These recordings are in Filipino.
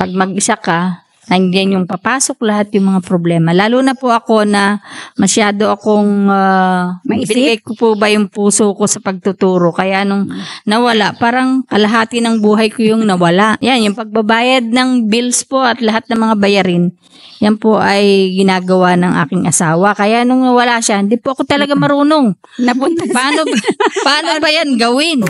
pag mag-isa ka, nandiyan yung papasok lahat yung mga problema. Lalo na po ako na masyado akong binigay ko po ba yung puso ko sa pagtuturo. Kaya nung nawala, parang kalahati ng buhay ko yung nawala. Yan, yung pagbabayad ng bills po at lahat ng mga bayarin, yan po ay ginagawa ng aking asawa. Kaya nung nawala siya, hindi po ako talaga marunong. Napunta Paano ba yan gawin?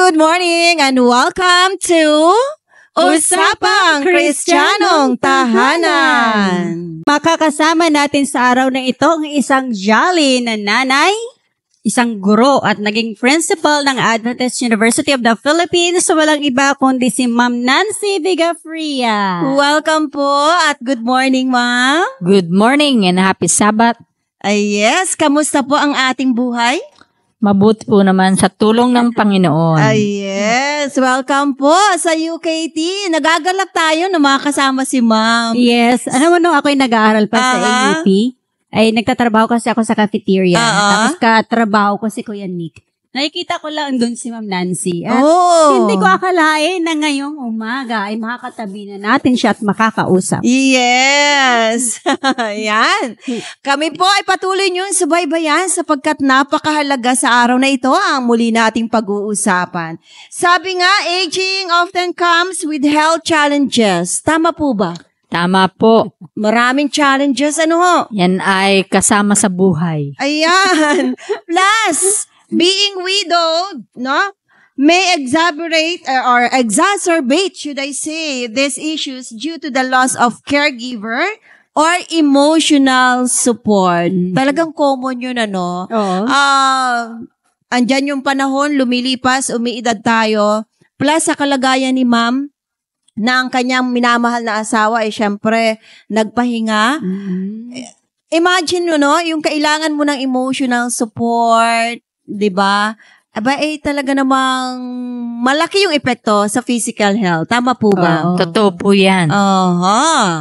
Good morning, and welcome to Usapang Kristiyanong Tahanan. Makakasama natin sa araw na ito ang isang jolly na nanay, isang guro at naging principal ng Adventist University of the Philippines. Walang iba kundi si Ma'am Nancy Vigafria. Welcome po at good morning, Ma'am. Good morning and happy Sabbath. Ay yes, kamusta po ang ating buhay? Mabuti po naman sa tulong ng Panginoon. Ay, yes. Welcome po sa UKT. Nagagalak tayo na makasama si Ma'am. Yes. Ano mo nung ako'y nag-aaral pa sa AUP, ay nagtatrabaho kasi ako sa cafeteria. Tapos katrabaho ko si Kuya Nick. Nakikita ko lang doon si Ma'am Nancy. At hindi ko akalain na ngayong umaga ay makakatabi na natin siya at makakausap. Yes! Yan. Kami po ay patuloy niyong subaybayan sapagkat napakahalaga sa araw na ito ang muli nating pag-uusapan. Sabi nga, aging often comes with health challenges. Tama po ba? Tama po. Maraming challenges. Ano ho? Yan ay kasama sa buhay. Ayan. Plus, being widowed, no, may exacerbate, should I say, these issues due to the loss of caregiver or emotional support. Talagang common yun, ano? Andyan yung panahon, lumilipas, umiidad tayo. Plus, sa kalagayan ni Ma'am, na ang kanyang minamahal na asawa ay syempre nagpahinga. Imagine mo, no, yung kailangan mo ng emotional support, 'di ba? Aba, talaga namang malaki yung epekto sa physical health. Tama po ba? Totoo po yan.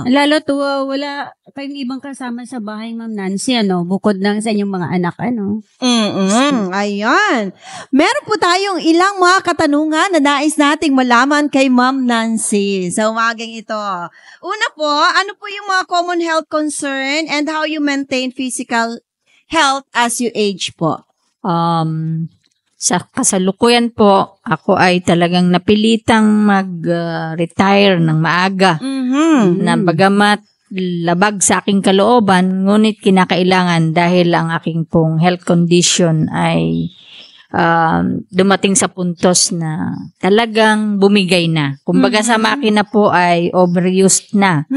Lalo to, wala kayong ibang kasama sa bahay, Ma'am Nancy, ano? Bukod ng sa inyong mga anak, ano? Ayan. Meron po tayong ilang mga katanungan na nais nating malaman kay Ma'am Nancy sa umagang ito. Una po, ano po yung mga common health concern and how you maintain physical health as you age po? Sa kasalukuyan po, ako ay talagang napilitang mag-retire ng maaga. Na bagamat labag sa aking kalooban, ngunit kinakailangan dahil ang aking pong health condition ay dumating sa puntos na talagang bumigay na. Kumbaga sa makina po ay overused na.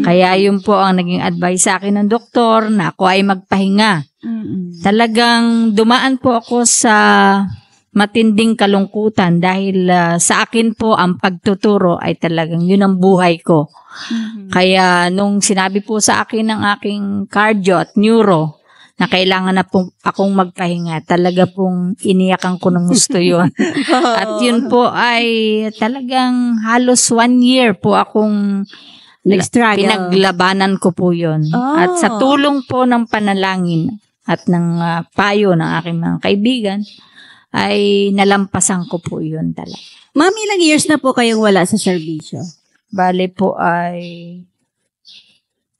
Kaya yun po ang naging advice sa akin ng doktor na ako ay magpahinga. Talagang dumaan po ako sa matinding kalungkutan dahil sa akin po ang pagtuturo ay talagang yun ang buhay ko. Kaya nung sinabi po sa akin ng aking cardio at neuro na kailangan na pong akong magpahinga, talaga pong iniyakan ko ng gusto yun. At yun po ay talagang halos 1 year po akong pinaglabanan ko po yun. At sa tulong po ng panalangin at ng payo ng aking mga kaibigan, ay nalampasan ko po yun talaga. Ma'am, ilang years na po kayong wala sa serbisyo? Bale po ay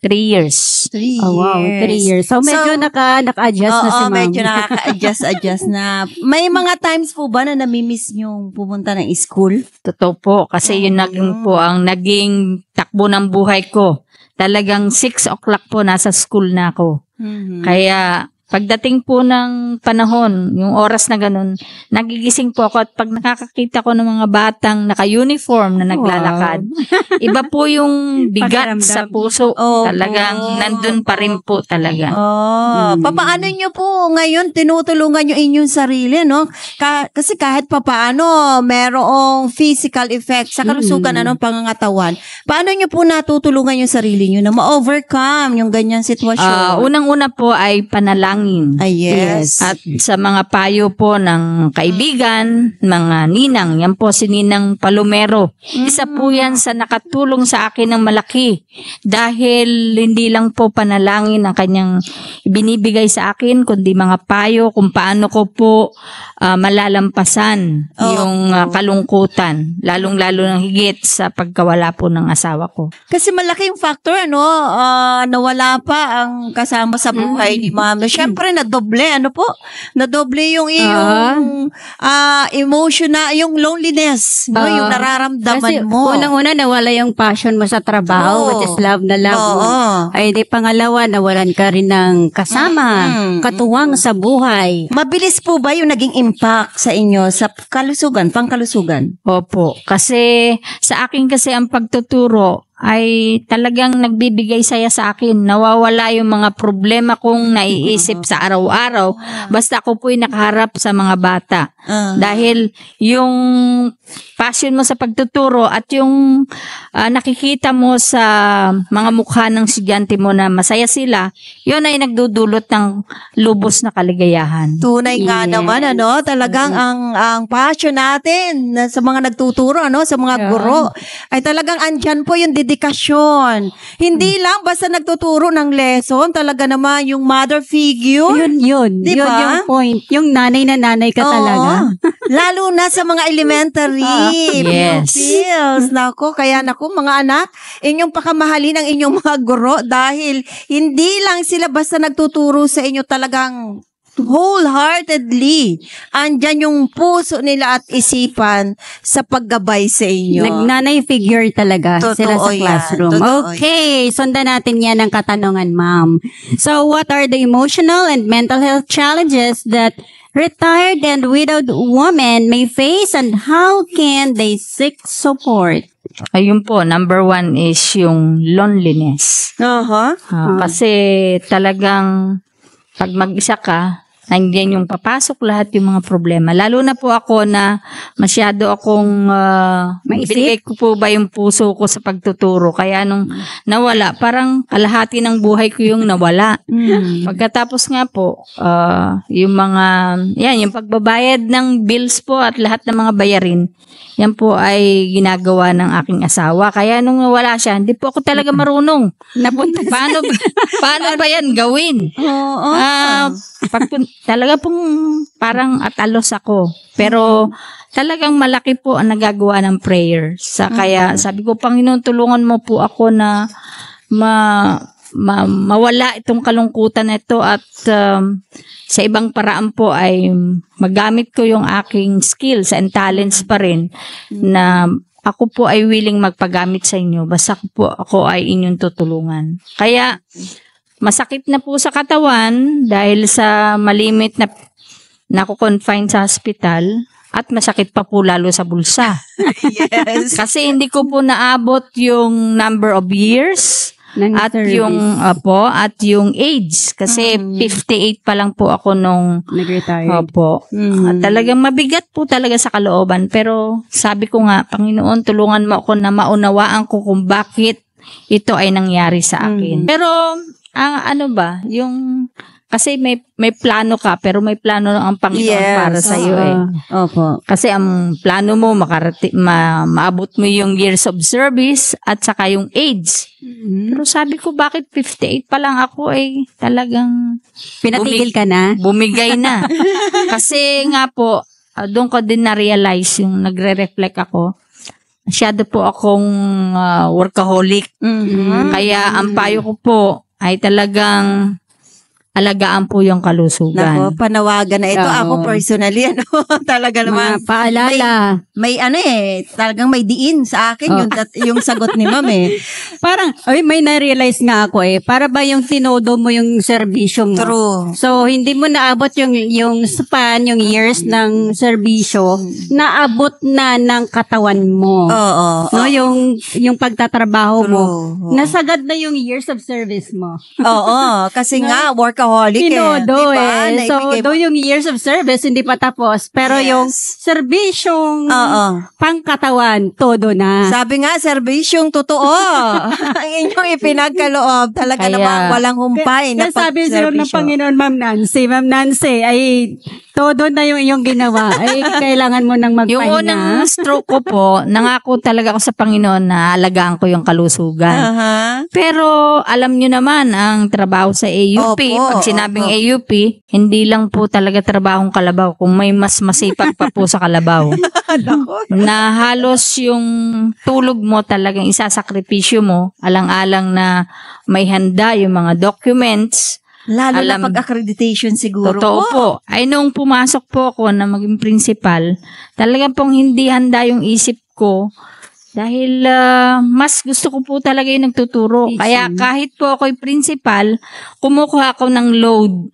3 years. 3 years. Oh, wow, 3 years. So, medyo naka-adjust na si Ma'am. Medyo naka-adjust na. May mga times po ba na namimiss nyo pumunta ng school? Totoo po, kasi yun naging po ang naging takbo ng buhay ko. talagang 6 o'clock po nasa school na ako. Kaya pagdating po ng panahon, yung oras na ganun, nagigising po ako at pag nakakakita ko ng mga batang naka-uniform na naglalakad, iba po yung bigat sa puso. Talagang nandun pa rin po talaga. Papaano nyo po ngayon tinutulungan nyo inyong sarili, no? Kasi kahit papaano merong physical effect sa kalusugan ng pangangatawan. Paano nyo po natutulungan yung sarili nyo na ma-overcome yung ganyang sitwasyon? Unang-una po ay panalangin. Yes. At sa mga payo po ng kaibigan, mga ninang, yan po si Ninang Palomero. Isa po yan sa nakatulong sa akin ng malaki. Dahil hindi lang po panalangin ang kanyang binibigay sa akin, kundi mga payo kung paano ko po malalampasan yung kalungkutan. Lalong-lalo ng higit sa pagkawala po ng asawa ko. Kasi malaking factor, nawala pa ang kasama sa buhay ni Ma'am. Siyempre, nadoble, nadoble yung iyong emotion na, yung loneliness, yung nararamdaman mo. Kasi unang-una, nawala yung passion mo sa trabaho, which is love na love mo. Ay, di pangalawa, nawalan ka rin ng kasama, katuwang sa buhay. Mabilis po ba yung naging impact sa inyo sa kalusugan, pangkalusugan? Opo, kasi sa akin kasi ang pagtuturo ay talagang nagbibigay saya sa akin. Nawawala yung mga problema kong naiisip sa araw-araw. Basta ako po'y nakaharap sa mga bata. Dahil yung passion mo sa pagtuturo at yung nakikita mo sa mga mukha ng estudyante mo na masaya sila, yun ay nagdudulot ng lubos na kaligayahan. Tunay nga naman, talagang ang passion natin sa mga nagtuturo, sa mga guro, ay talagang andyan po yung dedikasyon. Hindi lang basta nagtuturo ng lesson, talaga naman yung mother figure. Yun. Diba? Yun yung point. Yung nanay na nanay ka talaga. Lalo na sa mga elementary pupils. Kaya mga anak, inyong pakamahalin ang inyong mga guro dahil hindi lang sila basta nagtuturo sa inyo, talagang wholeheartedly andyan yung puso nila at isipan sa paggabay sa inyo. Nagnanay figure talaga sila sa classroom. Okay, sundan natin yan ang katanungan, Ma'am. So, what are the emotional and mental health challenges that retired and widowed women may face and how can they seek support? Ayun po, number 1 is yung loneliness. Kasi talagang pag mag-isa ka, nandiyan yung papasok lahat yung mga problema. Lalo na po ako na masyado akong binigay ko po ba yung puso ko sa pagtuturo. Kaya nung nawala, parang kalahati ng buhay ko yung nawala. Pagkatapos nga po, yung mga, yung pagbabayad ng bills po at lahat ng mga bayarin, yan po ay ginagawa ng aking asawa. Kaya nung nawala siya, hindi po ako talaga marunong. Napunta paano ba yan gawin? Talaga pong parang atalos ako. Pero talagang malaki po ang nagagawa ng prayer. Kaya sabi ko, Panginoon, tulungan mo po ako na mawala itong kalungkutan na ito at sa ibang paraan po ay magamit ko yung aking skills and talents pa rin na ako po ay willing magpagamit sa inyo. Basta ako ay inyong tutulungan. Kaya masakit na po sa katawan dahil sa malimit na nakukonfine sa hospital at masakit pa po lalo sa bulsa. Yes. Kasi hindi ko po naabot yung number of years at yung age. Kasi 58 pa lang po ako nung nag-retire. Opo. At talagang mabigat po talaga sa kalooban. Pero sabi ko nga, Panginoon, tulungan mo ako na maunawaan ko kung bakit ito ay nangyari sa akin. Pero kasi may plano ka, pero may plano ang Panginoon para sa iyo Opo. Kasi ang plano mo maabot mo yung years of service at saka yung age. Pero sabi ko, bakit 58 pa lang ako talagang pinatigil ka na? Bumigay na. Kasi nga po, doon ko din na-realize yung nagre-reflect ako. Masyado po akong workaholic. Kaya ang payo ko po ay talagang alagaan po yung kalusugan. Nako, panawagan na ito. Oo. Ako personally, talaga naman. Mga paalala. May talagang may diin sa akin yung sagot ni ma'am Parang, may na-realize nga ako para ba yung tinodo mo yung serbisyo mo? True. So, hindi mo naabot yung span, yung years ng serbisyo, naabot na ng katawan mo. Oo. No, yung pagtatrabaho mo. True. Nasagad na yung years of service mo. Oo. Kasi nga, workaholic Tinodo diba? So, though yung years of service hindi pa tapos, pero yung serbisyong pangkatawan, todo na. Sabi nga, serbisyong totoo. Ang inyong ipinagkaloob. Talaga namang walang humpay. Kaya sabi siya ng Panginoon, Ma'am Nancy, ay todo na yung iyong ginawa. Ay, kailangan mo nang magpahinga. Yung unang stroke ko po, nangako talaga ako sa Panginoon na alagaan ko yung kalusugan. Pero alam nyo naman, ang trabaho sa AUP, pag sinabing AUP, hindi lang po talaga trabahong kalabaw. Kung may mas masipag pa po sa kalabaw. Na halos yung tulog mo talagang isasakripisyo mo, alang-alang na may handa yung mga documents. Lalo na pag-accreditation siguro. Totoo po. Ay nung pumasok po ako na maging principal, talagang pong hindi handa yung isip ko dahil mas gusto ko po talaga yung nagtuturo. Kaya kahit po ako'y principal, kumukuha ako ng load,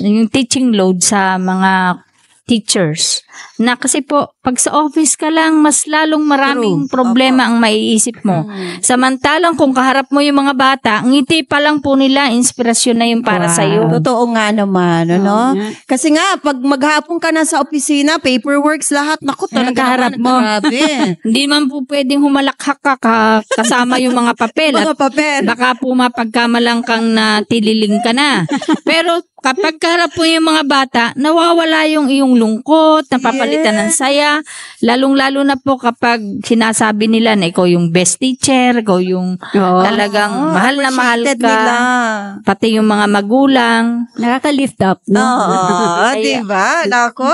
yung teaching load sa mga teachers. Na kasi po, pag sa office ka lang, mas lalong maraming problema ang maiisip mo. Samantalang kung kaharap mo yung mga bata, ngiti pa lang po nila, inspirasyon na yung para sa'yo. Totoo nga naman, ano? Kasi nga, pag maghapon ka na sa opisina, paperworks, lahat, naku, talaga kaharap mo. Hindi man po pwedeng humalakhak ka kasama yung mga papel. Mga papel. Baka po mapagkamalang kang natililing ka na. Pero kapag kaharap po yung mga bata, nawawala yung iyong lungkot, napapalitan ng saya. Lalong-lalo na po kapag sinasabi nila na ikaw yung best teacher, ikaw yung talagang mahal na mahal ka. Nila. Pati yung mga magulang. Nakaka-lift up, no? Diba? Nako.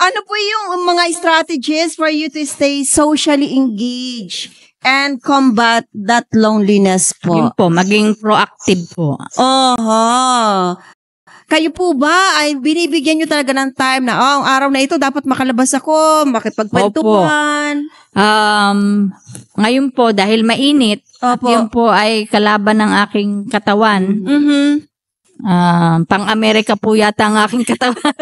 Ano po yung mga strategies for you to stay socially engaged and combat that loneliness po? Yun po, maging proactive po. Kayo po ba ay binibigyan nyo talaga ng time na, ang araw na ito dapat makalabas ako, makipagkwentuhan? Ngayon po, dahil mainit, yun po ay kalaban ng aking katawan. Pang-Amerika po yata ang aking katawan.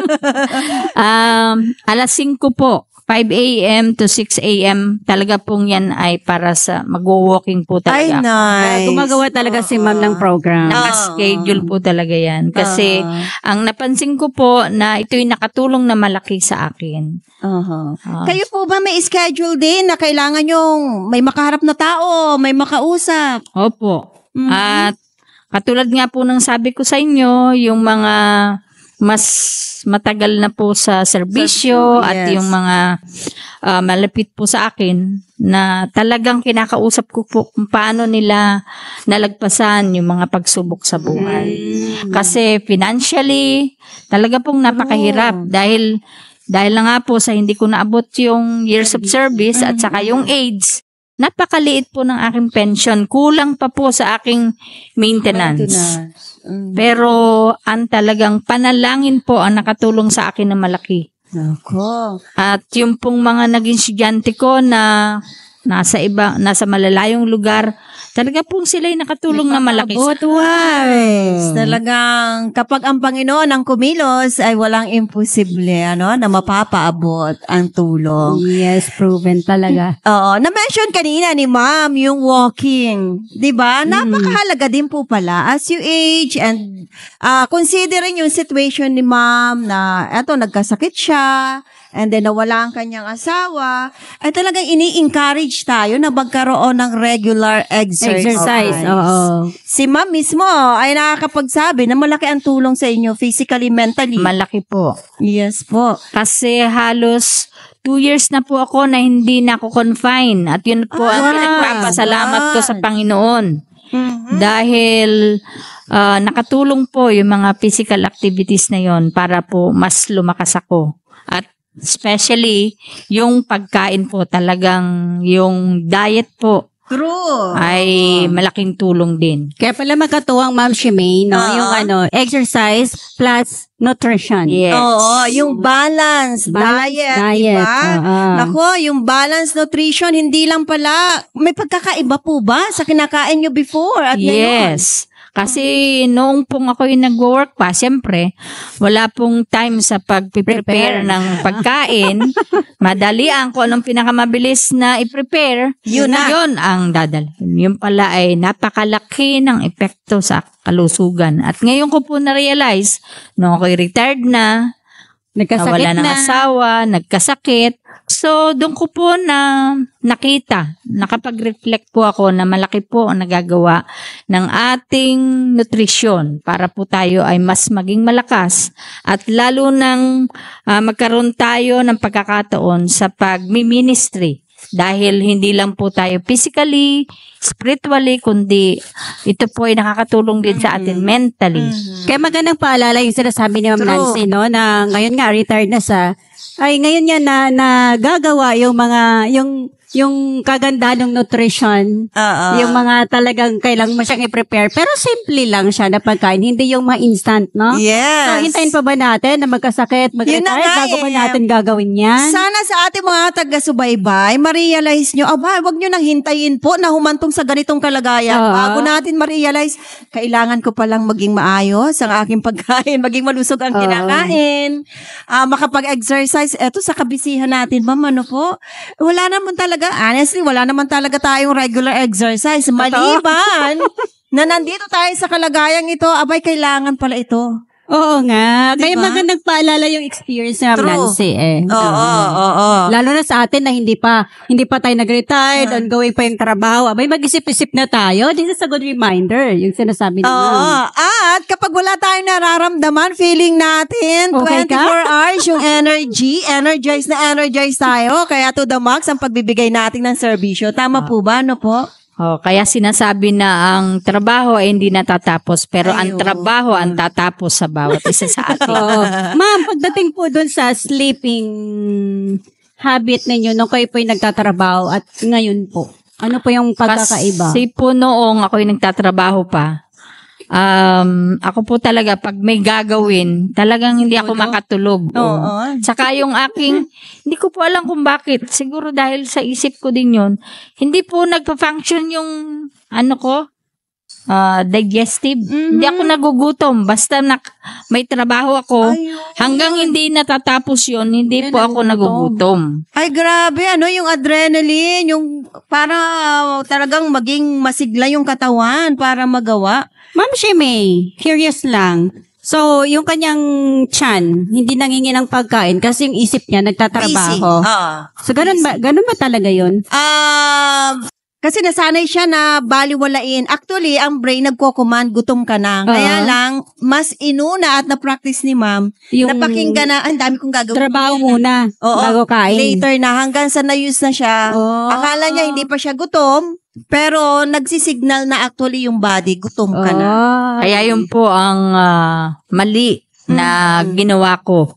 Alas 5 po. 5 a.m. to 6 a.m. Talaga pong yan ay para sa mag-walking po talaga. Ay, nice. Gumagawa talaga si ma'am ng program. Naka-schedule po talaga yan. Kasi ang napansin ko po na ito'y nakatulong na malaki sa akin. Kayo po ba may schedule din na kailangan yung may makaharap na tao, may makausap? Opo. At katulad nga po ng sabi ko sa inyo, yung mga mas matagal na po sa serbisyo at yung mga malapit po sa akin na talagang kinakausap ko po kung paano nila nalagpasan yung mga pagsubok sa buhay. Kasi financially, talaga pong napakahirap dahil na nga po sa hindi ko naabot yung years of service at saka yung age, napakaliit po ng aking pension. Kulang pa po sa aking maintenance. Pero ang talagang panalangin po ang nakatulong sa akin na malaki. At yung pong mga naging estudyante ko na nasa malalayong lugar, talaga pong sila'y nakatulong na malaki. Talagang kapag ang Panginoon ang kumilos ay walang imposible, na mapapaabot ang tulong. Yes, proven talaga. Na-mention kanina ni Ma'am yung walking. Diba? Napakahalaga din po pala as you age and considering yung situation ni Ma'am na nagkasakit siya, and then nawala ang kanyang asawa, ay talagang ini-encourage tayo na magkaroon ng regular exercise. Si Ma'am mismo ay nakakapagsabi na malaki ang tulong sa inyo physically, mentally. Malaki po. Yes po. Kasi halos 2 years na po ako na hindi na ako confine. At yun po ang pinagpapasalamat ko sa Panginoon. Dahil nakatulong po yung mga physical activities na yon para po mas lumakas ako. At especially, yung pagkain po talagang, yung diet po, True. ay malaking tulong din. Kaya pala magkatuwang Ma'am Shimay, no? Yung exercise plus nutrition. Yes. Oo, yung balance diet, diba? Nako, yung balance nutrition, hindi lang pala, may pagkakaiba po ba sa kinakain nyo before at ngayon? Yes. Kasi noong pong ako yung nag-work pa, siyempre, wala pong time sa pag-prepare ng pagkain. Madalian ko anong pinakamabilis na i-prepare. Yun ang dadalhin. Yun pala ay napakalaki ng epekto sa kalusugan. At ngayon ko po na-realize, nung ako'y retired na, wala ng asawa, nagkasakit. So, doon ko po nakapag-reflect po ako na malaki po ang nagagawa ng ating nutrisyon para po tayo ay mas maging malakas at lalo nang magkaroon tayo ng pagkakataon sa pag-ministry. Dahil hindi lang po tayo physically, spiritually, kundi ito po ay nakakatulong din sa atin mentally. Kaya magandang paalala yung sinasabi ni Ma'am Nancy, no, na ngayon nga retired na siya. Ay ngayon niya na nagagawa yung mga yung kaganda ng nutrition, yung mga talagang kailangan mo siyang i-prepare. Pero simple lang siya na pagkain, hindi yung mga instant, no? Yes. So, hintayin pa ba natin na magkasakit, mag-retire, bago pa natin gagawin yan? Sana sa ating mga taga-subaybay, ma-realize nyo, wag nyo nang hintayin po na humantong sa ganitong kalagayan. Bago natin ma-realize, kailangan ko palang maging maayos ang aking pagkain, maging malusog ang kinakain, makapag-exercise. Eto sa kabisihan natin, ma'am, ano po? Wala naman talaga tayong regular exercise. Maliban na nandito tayo sa kalagayang ito, kailangan pala ito. Oo nga. Diba? Kaya magandang paalala yung experience ni Ma'am Nancy Lalo na sa atin na hindi pa tayo nag-retired, ongoing pa yung trabaho. Mag-isip-isip na tayo. This is a good reminder, yung sinasabi ni Ma'am. At kapag wala tayong nararamdaman, feeling natin, okay 24 hours yung energy, energize tayo. Kaya to the max ang pagbibigay natin ng serbisyo. Tama po ba? Ano po? Kaya sinasabi na ang trabaho ay hindi natatapos, pero ang trabaho ang tatapos sa bawat isa sa atin. Ma'am, pagdating po dun sa sleeping habit ninyo nung kayo po yung nagtatrabaho at ngayon po, ano po yung pagkakaiba? Kasi po noong ako yung nagtatrabaho pa, ako po talaga pag may gagawin, talagang hindi ako makatulog. Saka yung aking, hindi ko po alam kung bakit. Siguro dahil sa isip ko din yun, hindi po nagpa-function yung digestive. Hindi ako nagugutom. Basta may trabaho ako. Hanggang hindi natatapos yun, hindi po ako nagugutom. Ay, grabe. Yung adrenaline, yung para talagang maging masigla yung katawan para magawa. Ma'am Shimay, curious lang. So, yung kanyang tiyan, hindi nangingi ng pagkain kasi yung isip niya nagtatrabaho. So, ganun ba talaga yun? Kasi nasanay siya na baliwalain. Actually, ang brain nagko-command, gutom ka na. Kaya lang, mas inuna at na-practice ni ma'am, napakinggan na, ang dami kong gagawin. Trabaho muna, bago kain. Later na, hanggang sa na-use na siya. Akala niya hindi pa siya gutom, pero nagsisignal na actually yung body, gutom ka na. Kaya yun po ang mali na ginawa ko.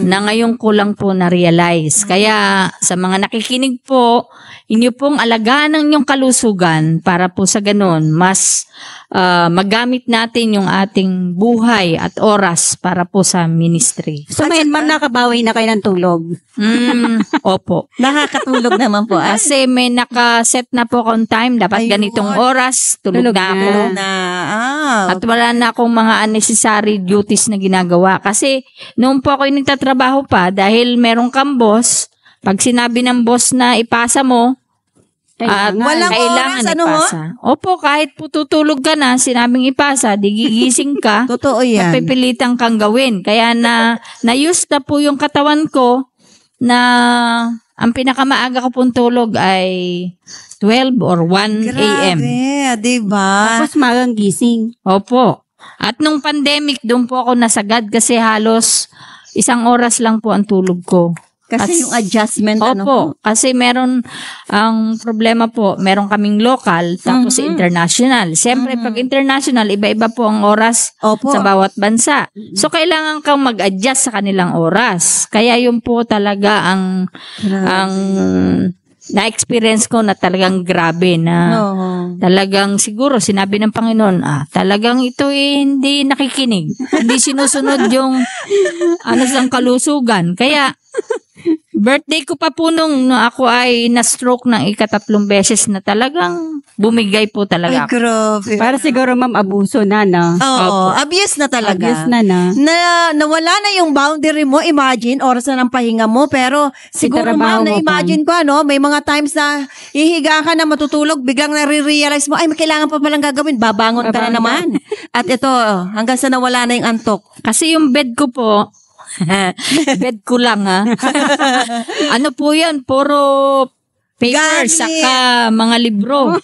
Na ngayon ko lang po na-realize. Kaya sa mga nakikinig po, inyo pong alagaan ang inyong kalusugan para po sa ganun, mas magamit natin yung ating buhay at oras para po sa ministry. So ngayon, ma'am, nakabawi na kayo ng tulog? Opo. Nakakatulog naman po. Kasi may nakaset na po akong time. Dapat ganitong oras, tulog na ako. At wala na akong mga unnecessary duties na ginagawa. Kasi noon po ako yung nagtatrabaho pa, dahil merong kang boss, pag sinabi ng boss na ipasa mo, walang kailangan oras, ipasa. Opo, kahit po tutulog ka na, sinabing ipasa, di gigising ka, totoo yan. napipilitan kang gawin. Kaya na-use na po yung katawan ko na ang pinakamaaga ko pong tulog ay 12 or 1 a.m. Grabe, diba? Tapos magang gising. Opo. At nung pandemic, doon po ako nasagad kasi halos 1 oras lang po ang tulog ko. Kasi yung adjustment, Opo, kasi meron, ang problema po, meron kaming local, tapos international. Siyempre, pag international, iba-iba po ang oras sa bawat bansa. So, kailangan kang mag-adjust sa kanilang oras. Kaya yun po talaga ang na-experience ko na talagang grabe na talagang siguro sinabi ng Panginoon, talagang ito hindi nakikinig. Hindi sinusunod yung sang kalusugan. Kaya, birthday ko pa po nung ako ay na-stroke ng 3 beses na talagang bumigay po talaga ako. Grabe. Para siguro, ma'am, abuso na, no? Oo, abuse na talaga. Abuse na, no? Nawala na yung boundary mo, imagine, oras na ng pahinga mo, pero siguro, trabaho ma'am, mo na-imagine ko, may mga times na hihiga ka na matutulog, biglang nare-realize mo, ay, may kailangan pa palang gagawin, babangon ka na naman. At ito, hanggang sa nawala na yung antok. Kasi yung bed ko po, bed ko lang ano po yan, puro paper, saka mga libro.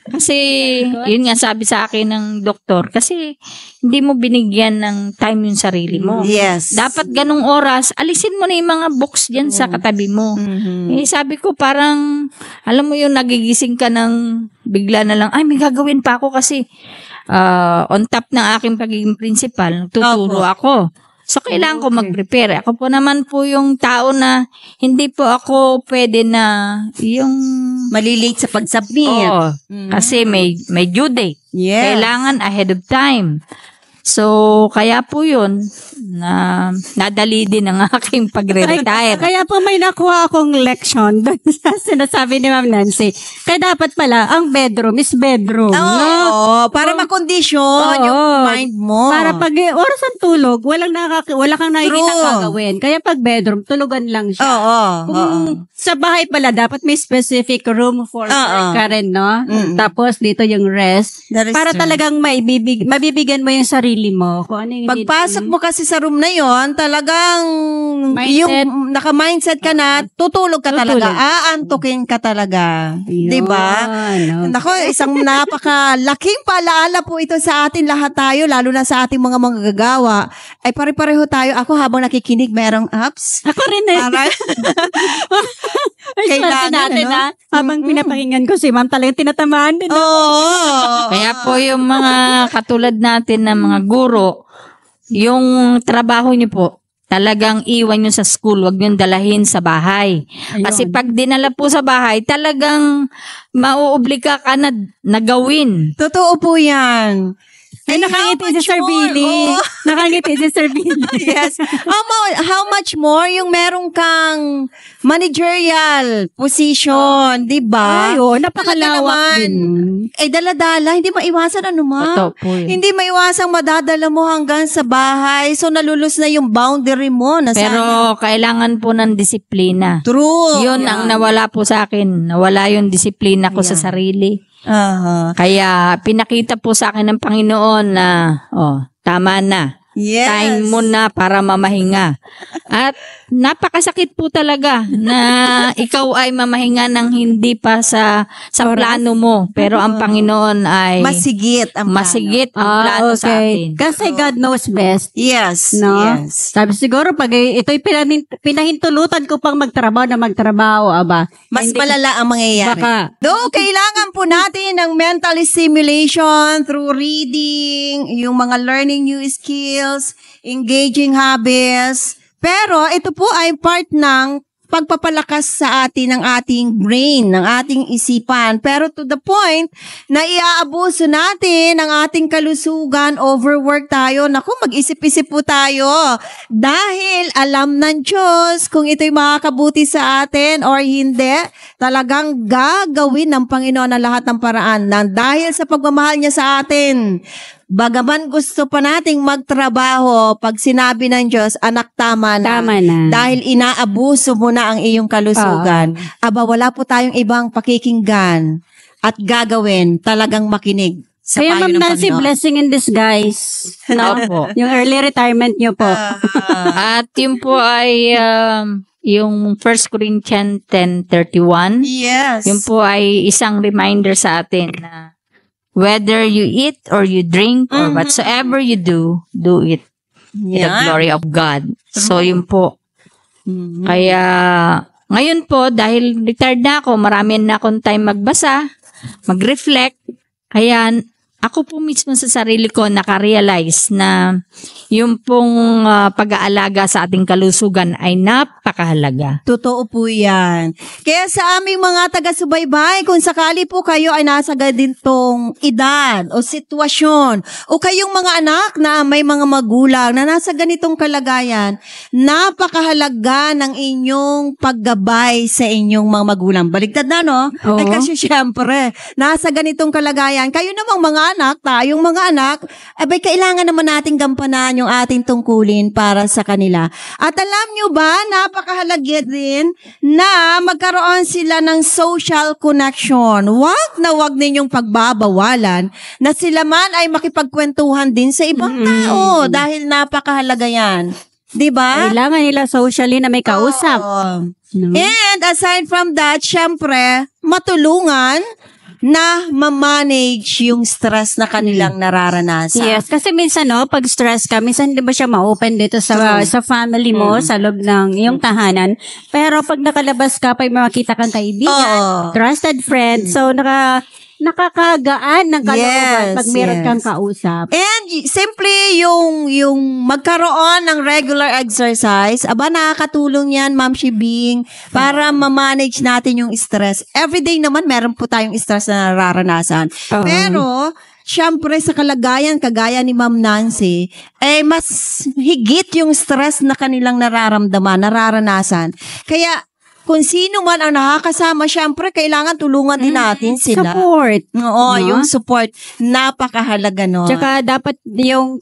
Kasi, yun nga sabi sa akin ng doktor, kasi hindi mo binigyan ng time yung sarili mo. Yes. Dapat ganung oras, alisin mo na yung mga books dyan sa katabi mo. Sabi ko parang, alam mo yung nagigising ka ng bigla na lang, ay may gagawin pa ako kasi on top ng aking pagiging principal, tuturo ako. So, kailangan ko mag-prepare. Ako po naman po yung tao na hindi po ako pwede na yung malilate sa pag-submit. Oo. Kasi may due date. Yes. Kailangan ahead of time. So, kaya po yun, na nadali din ang aking pagre-retire. Kaya po may nakuha akong leksyon doon sa sinasabi ni Ma'am Nancy. Kaya dapat pala, ang bedroom is bedroom. Oo, para makondisyon yung mind mo. Para pag oras ng tulog, wala kang nakikita gagawin. Kaya pag bedroom, tulugan lang siya. Kung sa bahay pala, dapat may specific room for work ka rin, no? Tapos dito yung rest. Para talagang mabibigyan mo yung sarili mo. Kung ano yung pagpasok mo kasi sa room na yon, talagang yung naka-mindset ka na, tutulog ka talaga. Aantukin ka talaga. Diba? No. Nako, isang napakalaking paalaala po ito sa atin lahat tayo, lalo na sa ating mga manggagawa. Ay pare-pareho tayo. Ako habang nakikinig, merong apps. Ako rin kailangan natin, habang pinapakinggan ko si Ma'am, talagang tinatamaan din. Kaya po yung mga katulad natin na mga guro, yung trabaho niyo po, talagang iwan nyo sa school, wag nyo dalahin sa bahay. Ayun. Kasi pag dinala po sa bahay, talagang mauobliga ka na gawin. Totoo po yan. Ay, nakangiti si Sir Billy. Nakangiti si Sir Billy. Yes. How much more yung meron kang managerial position, di ba? Ay, napakalawak din. Eh, dala-dala, hindi maiwasan Totoo po yun. Hindi maiwasang madadala mo hanggang sa bahay. So, nalulus na yung boundary mo. Pero kailangan po ng disiplina. True. Yun ang nawala po sa akin. Nawala yung disiplina ko sa sarili. Kaya pinakita po sa akin ng Panginoon na, tama na. Yes. Time mo na para mamahinga. At napakasakit po talaga na ikaw ay mamahinga ng hindi pa sa plano mo. Pero ang Panginoon ay masigit ang plano sa atin. Kasi God knows best. Yes. No? Yes. Sabi siguro pag ito'y pinahintulutan ko pang magtrabaho, mas malala ang mangyayari. Baka. Though, kailangan po natin ng mental stimulation through reading, yung mga learning new skills, engaging habits. Pero ito po ay part ng pagpapalakas sa atin ng ating brain, ng ating isipan. Pero to the point na iaabuso natin ang ating kalusugan, overwork tayo. Naku, mag-isip-isip po tayo. Dahil alam ng Diyos kung ito'y makakabuti sa atin or hindi, talagang gagawin ng Panginoon ang lahat ng paraan. Dahil sa pagmamahal niya sa atin, bagaman gusto pa nating magtrabaho, pag sinabi ng Diyos, anak, tama na. Tama na. Dahil inaabuso mo na ang iyong kalusugan. Wala po tayong ibang pakikinggan at gagawin, talagang makinig sa Kaya payo Ma'am ng Nancy, Panginoon. blessing in disguise. Opo. Yung early retirement niyo po. At yun po ay yung 1 Corinthians 10:31. Yes. Yun po ay isang reminder sa atin na whether you eat or you drink or whatsoever you do it to the glory of God. So, yun po. Kaya, ngayon po, dahil retired na ako, marami na akong time magbasa, mag-reflect. Kaya, ako po mismo sa sarili ko nakarealize na yung pong pag-aalaga sa ating kalusugan ay napakahalaga. Totoo po yan. Kaya sa aming mga taga-subaybay, kung sakali po kayo ay nasa ganitong edad o sitwasyon, o kayong mga anak na may mga magulang na nasa ganitong kalagayan, napakahalaga ng inyong paggabay sa inyong mga magulang. Baligtad na, no? Oo. Ay, kasi syempre, nasa ganitong kalagayan, kayo namang mga anak, tayong mga anak, abay, kailangan naman nating gampanan yung ating tungkulin para sa kanila. At alam nyo ba, napakahalaga din na magkaroon sila ng social connection. Wag na wag ninyong pagbabawalan na sila man ay makipagkwentuhan din sa ibang tao dahil napakahalaga yan. Diba? Kailangan nila socially na may kausap. Oo. No? And aside from that, syempre, matulungan na ma-manage yung stress na kanilang nararanasan. Yes, kasi minsan pag stress ka, minsan hindi ba siya ma-open dito sa family mo, sa loob ng iyong tahanan. Pero pag nakalabas ka, pag makita kang kaibigan, trusted friend, so nakakagaan ng kalooban pag meron kang kausap. And simply yung magkaroon ng regular exercise, nakakatulong yan, Ma'am Shibing, para ma-manage natin yung stress. Everyday naman meron po tayong stress na nararanasan. Pero syempre sa kalagayan kagaya ni Ma'am Nancy, mas higit yung stress na kanilang nararanasan. Kaya kung sino man ang nakakasama, syempre, kailangan tulungan din natin sila. Support. Oo, yung support. Napakahalaga, no? Tsaka dapat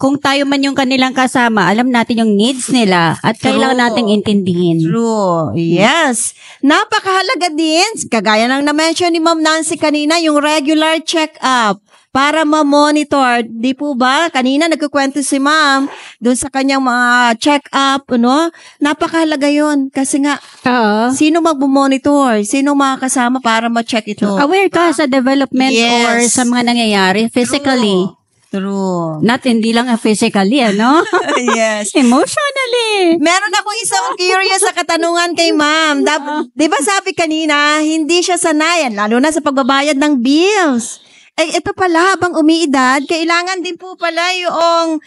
kung tayo man yung kanilang kasama, alam natin yung needs nila at kailangan nating intindihin. True. Yes. Napakahalaga din, kagaya ng na-mention ni Ma'am Nancy kanina, yung regular check-up para ma-monitor. Di po ba? Kanina nagkukwento si Ma'am doon sa kanyang mga check-up, napakahalaga yun. Kasi nga, sino mag-monitor? Sino makakasama para ma-check ito? Aware ka sa development or sa mga nangyayari physically. True. Not hindi lang physically, Yes. Emotionally. Meron akong isang curious sa katanungan kay Ma'am. Di ba sabi kanina, hindi siya sanayan, lalo na sa pagbabayad ng bills. Ito pala, habang umiidad, kailangan din po pala yung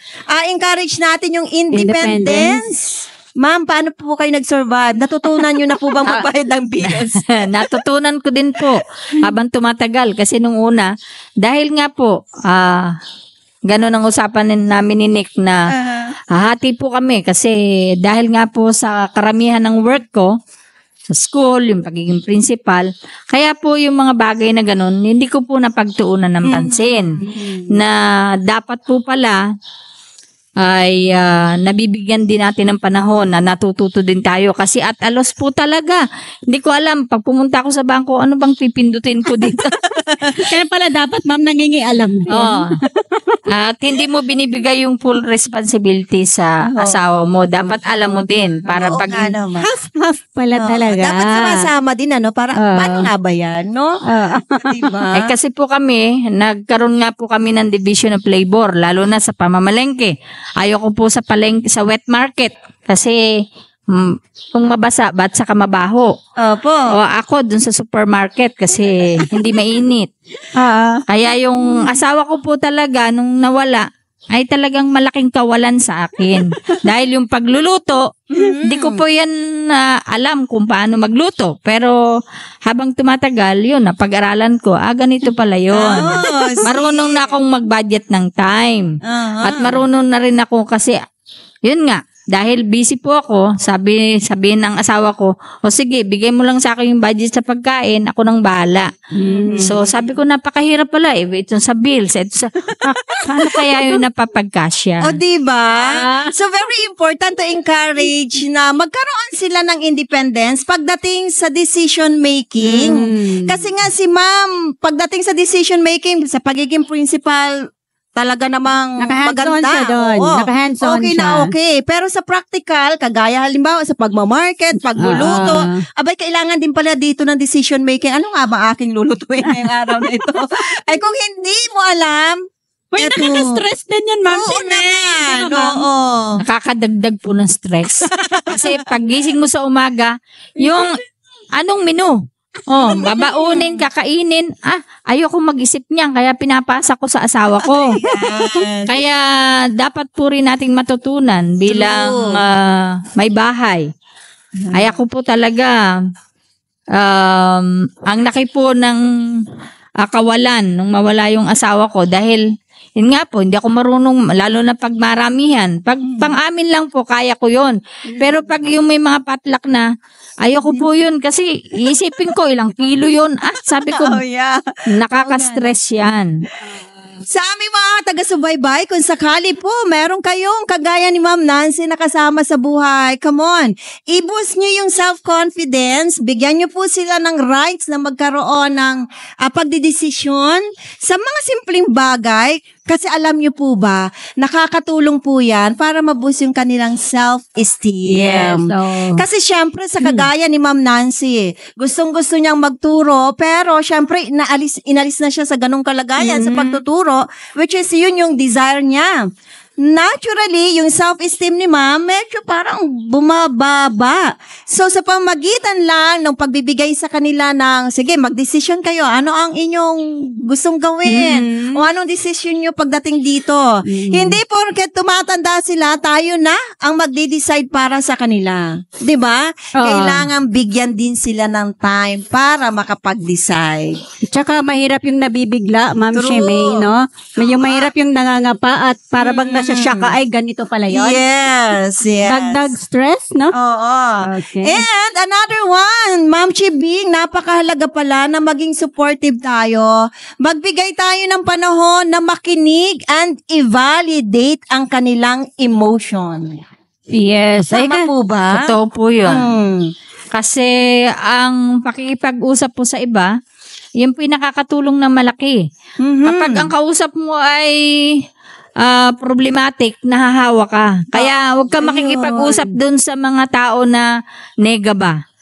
encourage natin yung independence. Ma'am, paano po kayo nag-survive? Natutunan nyo na po bang magbayad ng bills? Natutunan ko din po habang tumatagal. Kasi nung una, dahil nga po, gano'n ang usapan namin ni Nick na hahati po kami. Kasi dahil nga po sa karamihan ng work ko, sa school, yung pagiging principal. Kaya po yung mga bagay na ganun, hindi ko po napagtuunan ng pansin. Na dapat po pala ay nabibigyan din natin ng panahon na natututo din tayo. Kasi at alos po talaga. Hindi ko alam, pag pumunta ako sa bangko, ano bang pipindutin ko dito? Kaya pala dapat, Ma'am, nangingialam. At hindi mo binibigay yung full responsibility sa asawa mo. Dapat alam mo din. Para pag half pala talaga. Dapat sama-sama din, para paano nga ba yan, no? Diba? Kasi po kami, nagkaroon nga po kami ng division of labor, lalo na sa pamamalengke. Ayoko po sa palengke, sa wet market. Kasi kung mabasa, ba't saka mabaho? Opo. O ako dun sa supermarket kasi hindi mainit. Kaya yung asawa ko po talaga nung nawala ay talagang malaking kawalan sa akin. Dahil yung pagluluto, hindi ko po yan alam kung paano magluto. Pero habang tumatagal, yun, napag-aralan ko, ganito pala yun. Marunong na akong mag-budget ng time. At marunong na rin ako kasi, yun nga, dahil busy po ako, sabihin ng asawa ko, sige, bigay mo lang sa akin yung budget sa pagkain, ako nang bahala. So, sabi ko, napakahirap pala, ito sa bills, paano kaya yun napapagkasya? Diba? So, very important to encourage na magkaroon sila ng independence pagdating sa decision making. Kasi nga si Ma'am, pagdating sa decision making, sa pagiging principal, talaga namang naka-hands-on maganda. Siya doon. Naka-hands-on okay siya. na okay. Pero sa practical, kagaya halimbawa sa pagmamarket, pagluluto, kailangan din pala dito ng decision making. Ano nga ba aking lulutuin ngayong araw na ito? Kung hindi mo alam, nakaka-stress din yan, Ma'am. Oo naman. Oo. Nakakadagdag po ng stress. Kasi pag gising mo sa umaga, yung anong menu? Babaunin, kakainin. Ayoko mag-isip niyan, kaya pinapasa ko sa asawa ko. Kaya dapat po rin nating matutunan bilang may bahay. Ay ako po talaga, ang laki po ng kawalan nung mawala yung asawa ko dahil yun nga po, hindi ako marunong, lalo na pag maramihan. Pag pang-amin lang po, kaya ko yun. Pero pag yung may mga patlak na, ayoko po yun kasi isipin ko ilang kilo yun. Sabi ko, nakaka-stress yan. Sa aming mga taga-subaybay, kung sakali po, meron kayong kagaya ni Ma'am Nancy na kasama sa buhay, come on, i-boost nyo yung self-confidence, bigyan nyo po sila ng rights na magkaroon ng pagdidesisyon sa mga simpleng bagay, kasi alam nyo po ba, nakakatulong po yan para maboost yung kanilang self-esteem. Kasi syempre, sa kagaya ni Ma'am Nancy, gustong-gusto niyang magturo, pero syempre, inalis na siya sa ganong kalagayan sa pagtuturo, which is yun yung desire niya. Naturally, yung self-esteem ni Ma'am, medyo parang bumababa. So, sa pamagitan lang ng pagbibigay sa kanila ng, sige, mag-decision kayo, ano ang inyong gustong gawin? O anong decision nyo pagdating dito? Hindi porket tumatanda sila, tayo na ang magde-decide para sa kanila. Diba? Kailangan bigyan din sila ng time para makapag-decide. Tsaka mahirap yung nabibigla, Ma'am Shemay, no? Yung mahirap yung nangangapa at para bang siya ka, ay ganito pala yun. Yes. Dagdag stress, no? Oo. Okay. And another one, Ma'am Chibing, napakahalaga pala na maging supportive tayo. Magbigay tayo ng panahon na makinig and i-validate ang kanilang emotion. Yes. Tama po ba? Totoo po yun. Kasi ang pakikipag-usap po sa iba, yung pinakakatulong na malaki. Kapag ang kausap mo ay problematic, nahahawa ka. Kaya huwag ka makikipag-usap dun sa mga tao na nega.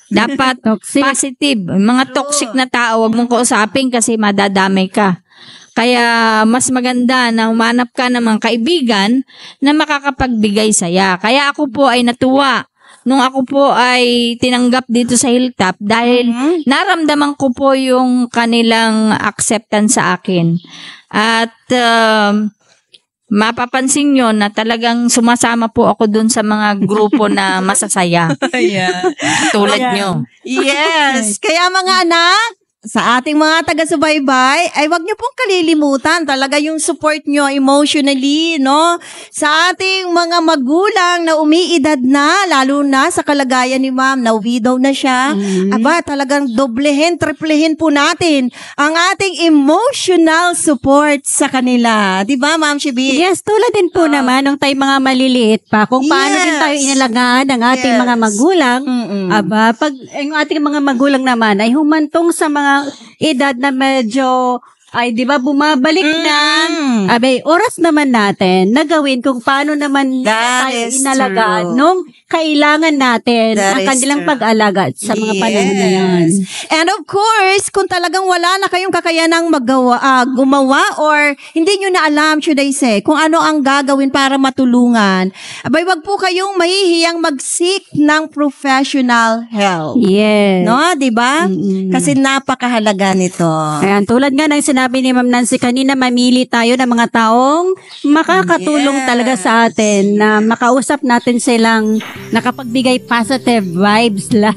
Dapat positive. Mga toxic na tao, huwag mong kausapin kasi madadamay ka. Kaya mas maganda na humanap ka ng mga kaibigan na makakapagbigay saya. Kaya ako po ay natuwa nung ako po ay tinanggap dito sa Hilltop dahil naramdaman ko po yung kanilang acceptance sa akin. At mapapansin nyo na talagang sumasama po ako dun sa mga grupo na masasaya. Tulad nyo. Yes. Kaya mga anak, sa ating mga taga-subaybay, ay wag niyo pong kalilimutan talaga yung support nyo emotionally, no? Sa ating mga magulang na umiidad na, lalo na sa kalagayan ni Ma'am, na widow na siya, aba, talagang doblehin, triplehin po natin ang ating emotional support sa kanila. Diba, Ma'am Shibi? Yes, tulad din po naman nung tayo mga maliliit pa, kung paano din tayo inalagaan ng ating mga magulang, aba, pag yung ating mga magulang naman ay humantong sa mga edad na medyo ay di ba bumabalik na abay oras naman natin na gawin kung paano naman tayo inalagaan nung kailangan natin ang kanilang pag-alaga sa mga panahon na yan. And of course, kung talagang wala na kayong kakayanang gumawa or hindi nyo na alam, should I say, kung ano ang gagawin para matulungan, abay wag po kayong mahihiyang mag-seek ng professional help. Yes. No, di ba? Kasi napakahalaga nito. Ayan, tulad nga ng sinabi ni Ma'am Nancy kanina, mamili tayo ng mga taong makakatulong talaga sa atin, na makausap natin silang nakapagbigay positive vibes lang.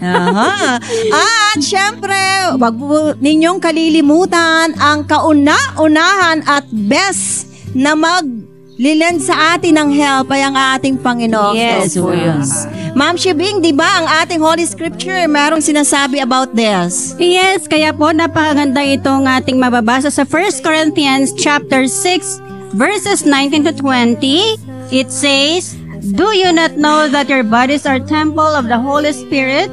At syempre, wag po ninyong kalilimutan ang kauna-unahan at best na maglilend sa atin ng help ay ang ating Panginoon. Yes, po yun. Ma'am Shibing, di ba ang ating Holy Scripture merong sinasabi about this? Yes, kaya po napakaganda itong ating mababasa sa 1 Corinthians chapter 6 verses 19 to 20. It says, "Do you not know that your bodies are temple of the Holy Spirit,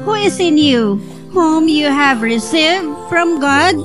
who is in you, whom you have received from God?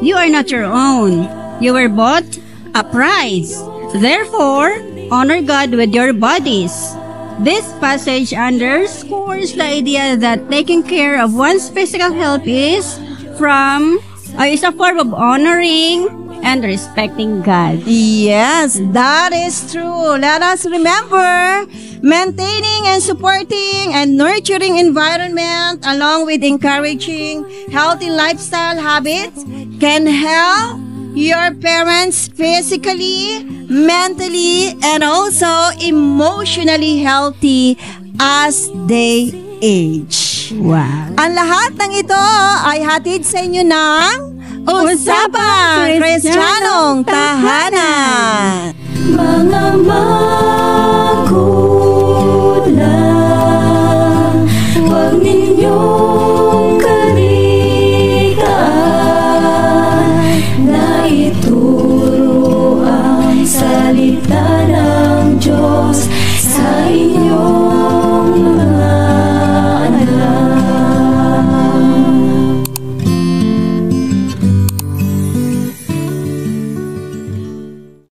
You are not your own. You were bought a price. Therefore, honor God with your bodies." This passage underscores the idea that taking care of one's physical health is a form of honoring and respecting God. Yes, that is true. Let us remember Maintaining and supporting and nurturing environment along with encouraging healthy lifestyle habits can help your parents physically, mentally, and also emotionally healthy as they age. Wow. Ang lahat ng ito ay hatid sa inyo ng Usapang Kristiyanong Tahanan. Mga magulang, huwag ninyong karitaan na ituro ang salita ng Diyos sa inyo.